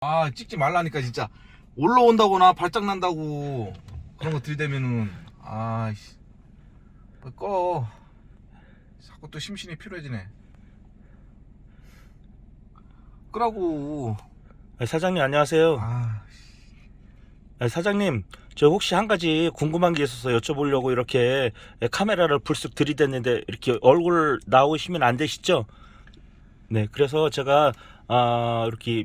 아, 찍지 말라니까 진짜. 올라온다거나 발작 난다고 그런 거 들이대면은 아이씨 꺼. 자꾸 또 심신이 필요해지네. 끄라고. 사장님 안녕하세요. 아, 사장님 저 혹시 한 가지 궁금한 게 있어서 여쭤보려고 이렇게 카메라를 불쑥 들이댔는데 이렇게 얼굴 나오시면 안 되시죠? 네, 그래서 제가 이렇게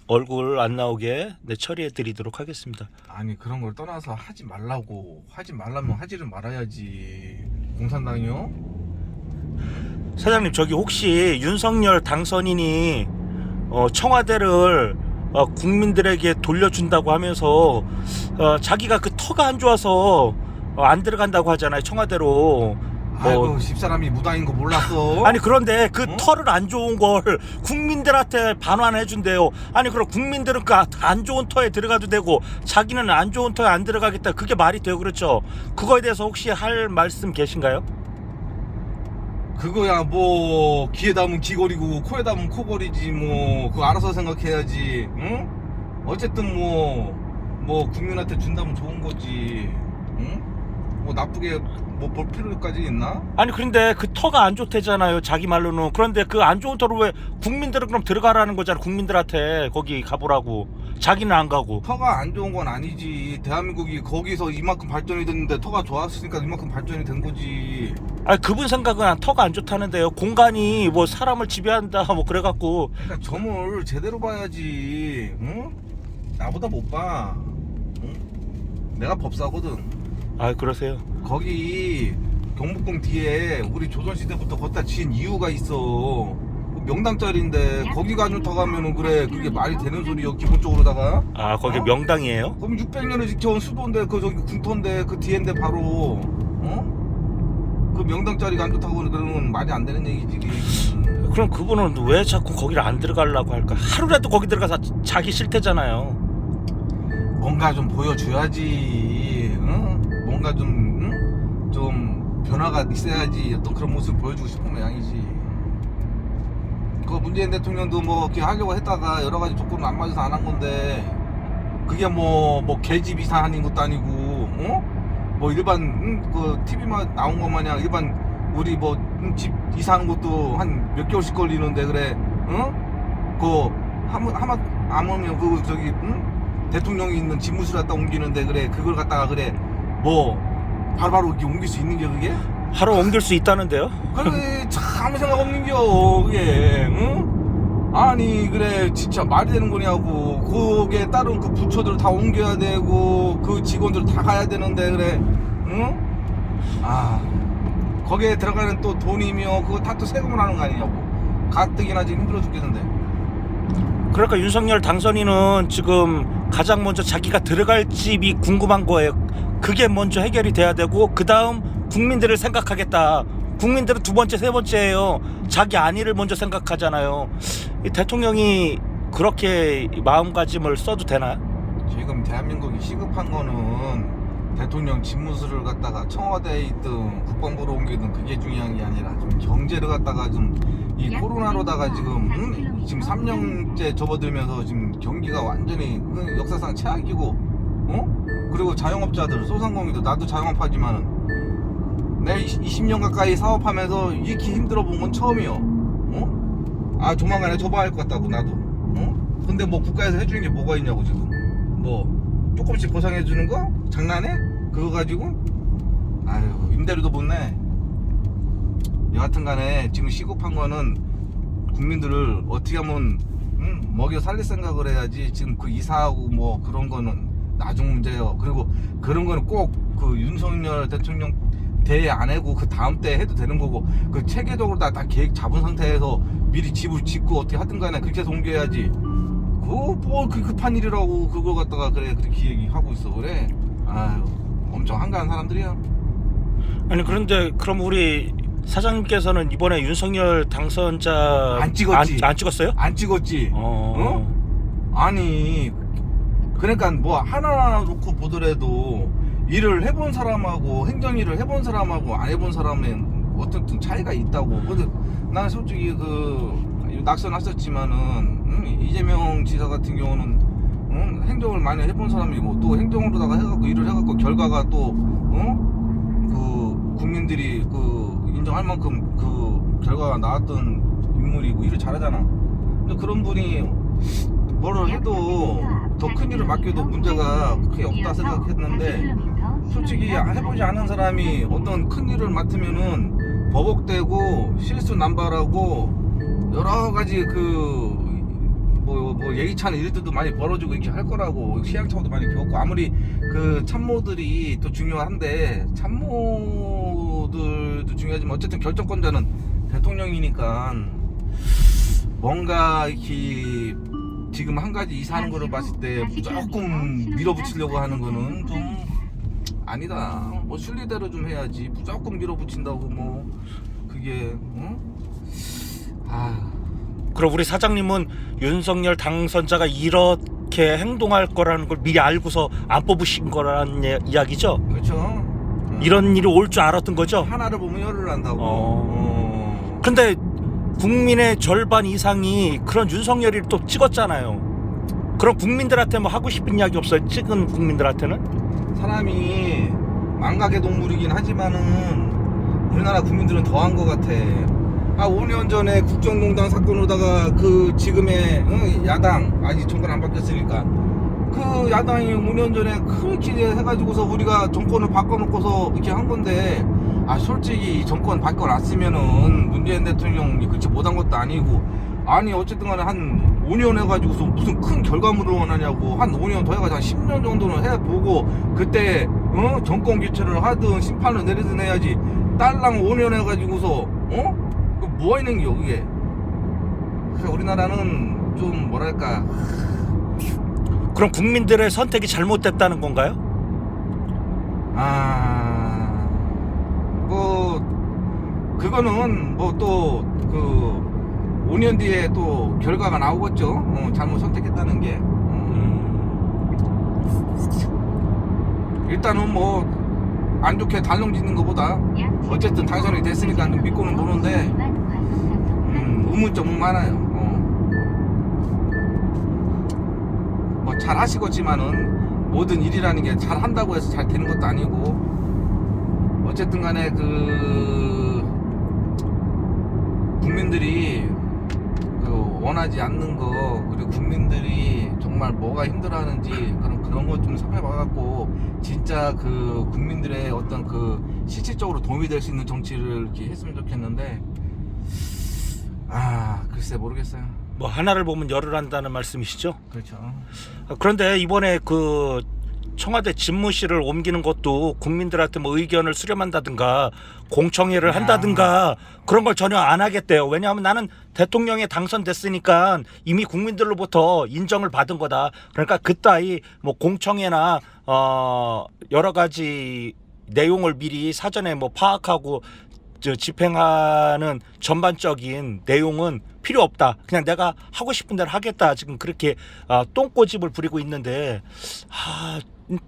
얼굴 안 나오게 처리해 드리도록 하겠습니다. 아니 그런 걸 떠나서 하지 말라고. 하지 말라면 하지를 말아야지. 공산당이요? 사장님 저기 혹시 윤석열 당선인이 청와대를 국민들에게 돌려준다고 하면서 자기가 그 터가 안 좋아서 안 들어간다고 하잖아요, 청와대로. 아이고 집사람이 무당인 거 몰랐어? 아니 그런데 그 어? 터를 안 좋은 걸 국민들한테 반환해 준대요. 아니 그럼 국민들은 그 안 좋은 터에 들어가도 되고 자기는 안 좋은 터에 안 들어가겠다, 그게 말이 돼요? 그렇죠? 그거에 대해서 혹시 할 말씀 계신가요? 그거야 뭐 귀에 담으면 귀걸이고 코에 담으면 코걸이지. 뭐 그거 알아서 생각해야지. 응? 어쨌든 뭐 국민한테 준다면 좋은 거지. 응? 뭐 나쁘게 뭐 볼 필요까지 있나? 아니 그런데 그 터가 안 좋대잖아요, 자기 말로는. 그런데 그 안 좋은 터를 왜 국민들은 그럼 들어가라는 거잖아. 국민들한테 거기 가보라고. 자기는 안 가고. 터가 안 좋은 건 아니지. 대한민국이 거기서 이만큼 발전이 됐는데 터가 좋았으니까 이만큼 발전이 된 거지. 아니 그분 생각은 터가 안 좋다는데요. 공간이 뭐 사람을 지배한다 뭐 그래갖고. 그러니까 점을 제대로 봐야지. 응? 나보다 못 봐. 응? 내가 법사거든. 아 그러세요? 거기 경복궁 뒤에 우리 조선시대부터 걷다 지은 이유가 있어. 명당짜리인데 거기가 안 좋다고 하면은 그래, 그게 말이 되는 소리요 기본적으로다가. 아 거기 어? 명당이에요? 그럼 600년을 지켜온 수도인데 그 저기 궁터인데 그 뒤인데 바로 그 명당짜리가 안 좋다고 그러면 말이 안 되는 얘기지. 그럼 그분은 왜 자꾸 거기를 안 들어가려고 할까? 하루라도 거기 들어가서 자기 싫대잖아요. 뭔가 좀 보여줘야지. 응? 뭔가 좀 변화가 있어야지. 어떤 그런 모습을 보여주고 싶은 모양이지. 그 문재인 대통령도 뭐 이렇게 하려고 했다가 여러 가지 조건은 안 맞아서 안 한 건데, 그게 뭐 계집 이사 하는 것도 아니고, 뭐 일반 그 TV만 나온 것 마냥 일반 우리 뭐 집 이사하는 것도 한 몇 개월씩 걸리는데 그래, 그 하면 그 저기 대통령이 있는 집무실 갖다 옮기는데 그래, 그걸 갖다가 그래 뭐 바로바로 이렇게 옮길 수 있는 게 그게? 하루 옮길 수 있다는데요? 그래 참 아무 생각 없는겨 그게. 응? 아니 그래 진짜 말이 되는 거냐고. 거기에 따른 그 부처들 다 옮겨야 되고 그 직원들 다 가야 되는데 그래. 응? 아 거기에 들어가는 또 돈이며 그거 다 또 세금을 하는 거 아니냐고. 가뜩이나 지금 힘들어 죽겠는데. 그러니까 윤석열 당선인은 지금 가장 먼저 자기가 들어갈 집이 궁금한 거예요. 그게 먼저 해결이 돼야 되고 그 다음 국민들을 생각하겠다. 국민들은 두 번째 세 번째예요. 자기 안위를 먼저 생각하잖아요. 이 대통령이 그렇게 마음가짐을 써도 되나? 지금 대한민국이 시급한 거는 대통령 집무실을 갖다가 청와대에 있든 국방부로 옮기든 그게 중요한 게 아니라 좀 경제를 갖다가 좀 이 코로나로다가 지금 3년째 접어들면서 지금 경기가 완전히 역사상 최악이고, 그리고 자영업자들 소상공인들, 나도 자영업하지만은 내가 20년 가까이 사업하면서 이렇게 힘들어 본 건 처음이요. 아 조만간에 접어야 할 것 같다고 나도. 근데 뭐 국가에서 해주는 게 뭐가 있냐고. 지금 뭐 조금씩 보상해 주는 거? 장난해? 그거 가지고? 아유 임대료도 못 내. 여하튼 간에 지금 시급한 거는 국민들을 어떻게 하면 먹여 살릴 생각을 해야지. 지금 그 이사하고 뭐 그런 거는 나중 문제예요. 그리고 그런 거는 꼭 그 윤석열 대통령 대회 안 하고 그 다음 때 해도 되는 거고, 그 체계적으로 다 계획 잡은 상태에서 미리 집을 짓고 어떻게 하든 간에 그렇게 해서 옮겨야지. 그거 뭐 그 급한 일이라고 그걸 갖다가 그래 그렇게 얘기하고 있어. 그래 아유 엄청 한가한 사람들이야. 아니 그런데 그럼 우리 사장님께서는 이번에 윤석열 당선자 안 찍었지. 안 찍었어요? 안 찍었지. 아니 그러니까 뭐 하나 놓고 보더라도 일을 해본 사람하고 행정일을 해본 사람하고 안 해본 사람은 어쨌든 차이가 있다고. 근데 난 솔직히 그 낙선했었지만은 이재명 지사 같은 경우는 행정을 많이 해본 사람이고 또 행정으로다가 해갖고 일을 해갖고 결과가 또 그 국민들이 그 인정할 만큼 그 결과가 나왔던 인물이고 일을 잘하잖아. 근데 그런 분이 뭐를 해도 더 큰 일을 맡겨도 문제가 크게 없다 생각했는데 솔직히 해보지 않은 사람이 어떤 큰 일을 맡으면은 버벅대고 실수 남발하고 여러 가지 뭐 예의치 않은 일들도 많이 벌어지고 이렇게 할 거라고 시행착오도 많이 겪고 아무리 그 참모들이 또 중요한데 참모들도 중요하지만 어쨌든 결정권자는 대통령이니까 뭔가 이렇게 지금 한 가지 이사하는 거를 봤을 때 조금 밀어붙이려고 하는 거는 좀 아니다. 뭐 순리대로 좀 해야지. 무조건 밀어붙인다고 뭐 그게 그럼 우리 사장님은 윤석열 당선자가 이렇게 행동할 거라는 걸 미리 알고서 안 뽑으신 거라는 이야기죠? 그렇죠. 이런 일이 올 줄 알았던 거죠? 하나를 보면 열을 한다고. 근데 국민의 절반 이상이 그런 윤석열이를 또 찍었잖아요. 그럼 국민들한테 뭐 하고 싶은 이야기 없어요? 찍은 국민들한테는? 사람이 망각의 동물이긴 하지만은 우리나라 국민들은 더한 것 같아. 5년 전에 국정농단 사건으로다가 그 지금의 야당 아직 정권 안 바뀌었으니까 그 야당이 5년 전에 그렇게 해가지고서 우리가 정권을 바꿔놓고서 이렇게 한 건데 솔직히 이 정권 바꿔놨으면은 문재인 대통령이 그렇게 못한 것도 아니고 아니 어쨌든 간에 한 5년 해가지고서 무슨 큰 결과물을 원하냐고 한 5년 더 해가지고 한 10년 정도는 해보고 그때 정권 교체를 하든 심판을 내리든 해야지 딸랑 5년 해가지고서 뭐 하는 게 그게. 우리나라는 좀 뭐랄까. 그럼 국민들의 선택이 잘못됐다는 건가요? 뭐 그거는 뭐 또 그 5년 뒤에 또 결과가 나오겠죠. 잘못 선택했다는 게. 일단은 뭐 안 좋게 단정짓는 것보다 어쨌든 당선이 됐으니까 믿고는 보는데 의문점은 많아요. 뭐 잘 하시겠지만은 모든 일이라는 게 잘 한다고 해서 잘 되는 것도 아니고 어쨌든 간에 그 국민들이 그 원하지 않는 거 그리고 국민들이 정말 뭐가 힘들어하는지 그런 거 좀 살펴봐갖고 진짜 그 국민들의 어떤 그 실질적으로 도움이 될 수 있는 정치를 이렇게 했으면 좋겠는데 글쎄 모르겠어요. 뭐 하나를 보면 열을 한다는 말씀이시죠? 그렇죠. 그런데 이번에 그 청와대 집무실을 옮기는 것도 국민들한테 뭐 의견을 수렴한다든가 공청회를 한다든가 그런 걸 전혀 안 하겠대요. 왜냐하면 나는 대통령에 당선됐으니까 이미 국민들로부터 인정을 받은 거다. 그러니까 그따위 뭐 공청회나 여러 가지 내용을 미리 사전에 뭐 파악하고 집행하는 전반적인 내용은 필요 없다. 그냥 내가 하고 싶은 대로 하겠다. 지금 그렇게 똥꼬집을 부리고 있는데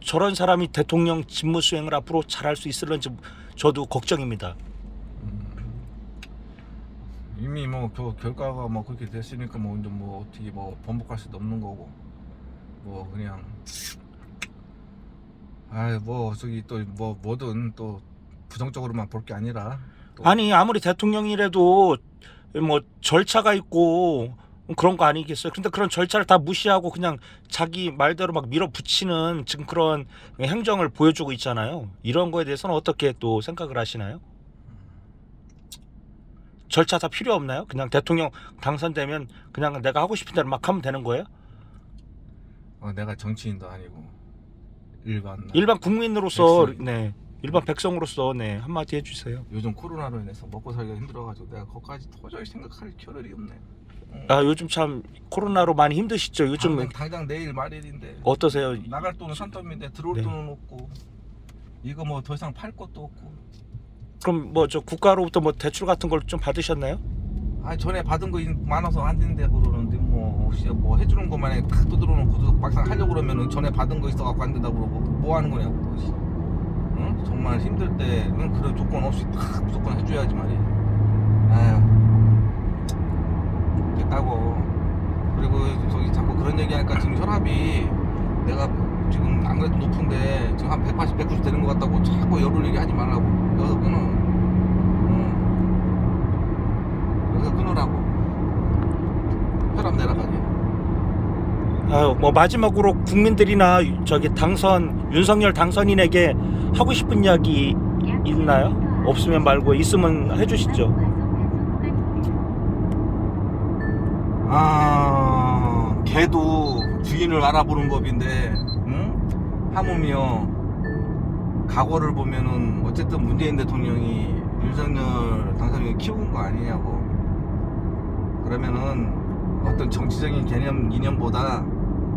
저런 사람이 대통령 직무 수행을 앞으로 잘할 수 있을런지 저도 걱정입니다. 이미 뭐 그 결과가 뭐 그렇게 됐으니까 뭐 이제 뭐 어떻게 뭐 번복할 수도 없는 거고 뭐 그냥 뭐 저기 또 뭐 뭐든 또 부정적으로만 볼 게 아니라 아니 아무리 대통령이라도 뭐 절차가 있고 그런 거 아니겠어요? 근데 그런 절차를 다 무시하고 그냥 자기 말대로 막 밀어붙이는 지금 그런 행정을 보여주고 있잖아요. 이런 거에 대해서는 어떻게 또 생각을 하시나요? 절차 다 필요 없나요? 그냥 대통령 당선되면 그냥 내가 하고 싶은 대로 막 하면 되는 거예요? 내가 정치인도 아니고 일반 국민으로서 백성. 네. 일반 백성으로서 네 한마디 해주세요. 요즘 코로나로 인해서 먹고 살기가 힘들어가지고 내가 거기까지 도저히 생각할 겨를이 없네. 요즘 참 코로나로 많이 힘드시죠? 요즘 당장 내일 말일인데 어떠세요? 나갈 돈은 산더미인데 들어올 네. 돈은 없고 이거 뭐 더 이상 팔 것도 없고. 그럼 뭐 저 국가로부터 뭐 대출 같은 걸 좀 받으셨나요? 전에 받은 거 많아서 안 된대 그러는데 뭐 혹시 뭐 해주는 것만에 탁 두드려놓고 막상 하려고 그러면은 전에 받은 거 있어갖고 안 된다고 그러고 뭐 하는 거냐고. 응? 정말 힘들 때 그런 조건 없이 탁 무조건 해줘야지 말이야. 하겠다고. 그리고 저기 자꾸 그런 얘기하니까 지금 혈압이 내가 지금 안 그래도 높은데 지금 한 180, 190 되는 것 같다고 자꾸 열을 얘기하지 말라고. 여기서 끊어. 여기서 끊으라고. 혈압 내려가게. 뭐 마지막으로 국민들이나 저기 윤석열 당선인에게 하고 싶은 이야기 있나요? 없으면 말고 있으면 해주시죠. 개도 주인을 알아보는 법인데, 응? 하물며 과거를 보면은 어쨌든 문재인 대통령이 윤석열 당선인을 키운 거 아니냐고. 그러면은 어떤 정치적인 이념보다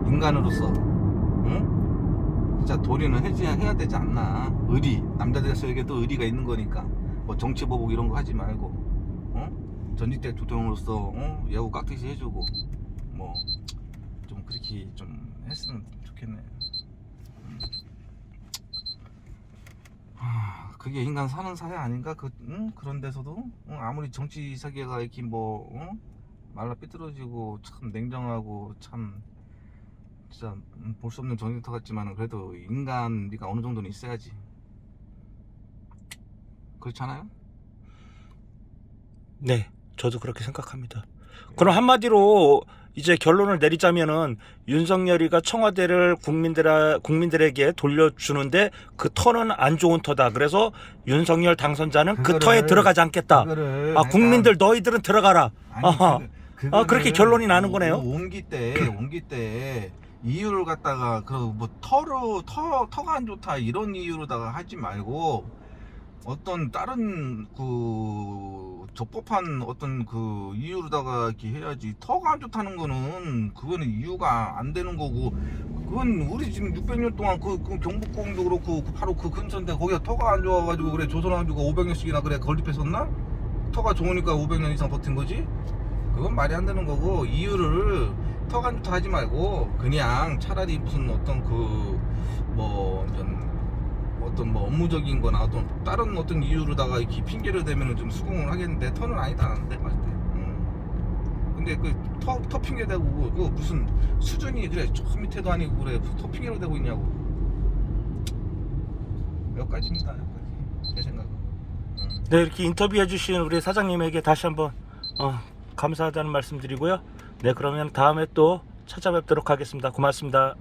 인간으로서, 응? 진짜 도리는 해야 되지 않나. 의리, 남자들에게도 의리가 있는 거니까 뭐 정치 보복 이런 거 하지 말고, 전직 대통령으로서 야구 깍듯이 해주고 뭐 좀 그렇게 좀 했으면 좋겠네. 그게 인간 사는 사회 아닌가? 그런 데서도 아무리 정치 세계가 이렇게 뭐 말라 삐뚤어지고 참 냉정하고 참 진짜 볼 수 없는 전쟁터 같지만은 그래도 인간미가 어느 정도는 있어야지. 그렇지 않아요? 네, 저도 그렇게 생각합니다. 그럼 한마디로 이제 결론을 내리자면은 윤석열이가 청와대를 국민들에게 돌려주는데 그 터는 안 좋은 터다. 그래서 윤석열 당선자는 그 터에 들어가지 않겠다. 국민들 너희들은 들어가라. 그렇게 결론이 나는 거네요. 옮기 때 이유를 갖다가 그 뭐 터가 안 좋다 이런 이유로다가 하지 말고 어떤 다른 적법한 어떤 이유로다가 이렇게 해야지. 터가 안 좋다는 거는 그거는 이유가 안 되는 거고, 그건 우리 지금 600년 동안 그 경북공도 그렇고 바로 그 근처인데 거기가 터가 안 좋아가지고 그래 조선왕조가 500년씩이나 그래 건립했었나? 터가 좋으니까 500년 이상 버틴 거지. 그건 말이 안 되는 거고, 이유를 터가 안 좋다 하지 말고 그냥 차라리 무슨 어떤 어떤 업무적인 거나 어떤 다른 어떤 이유로다가 이렇게 핑계를 대면은 좀 수긍을 하겠는데 터는 아니다 내 봤을 때. 근데 터 핑계 대고 그거 무슨 수준이 그래 저 밑에도 아니고 그래 터 핑계로 대고 있냐고. 여기까지입니다. 여기까지 제 생각은. 네, 이렇게 인터뷰해 주신 우리 사장님에게 다시 한번 감사하다는 말씀 드리고요. 네, 그러면 다음에 또 찾아뵙도록 하겠습니다. 고맙습니다.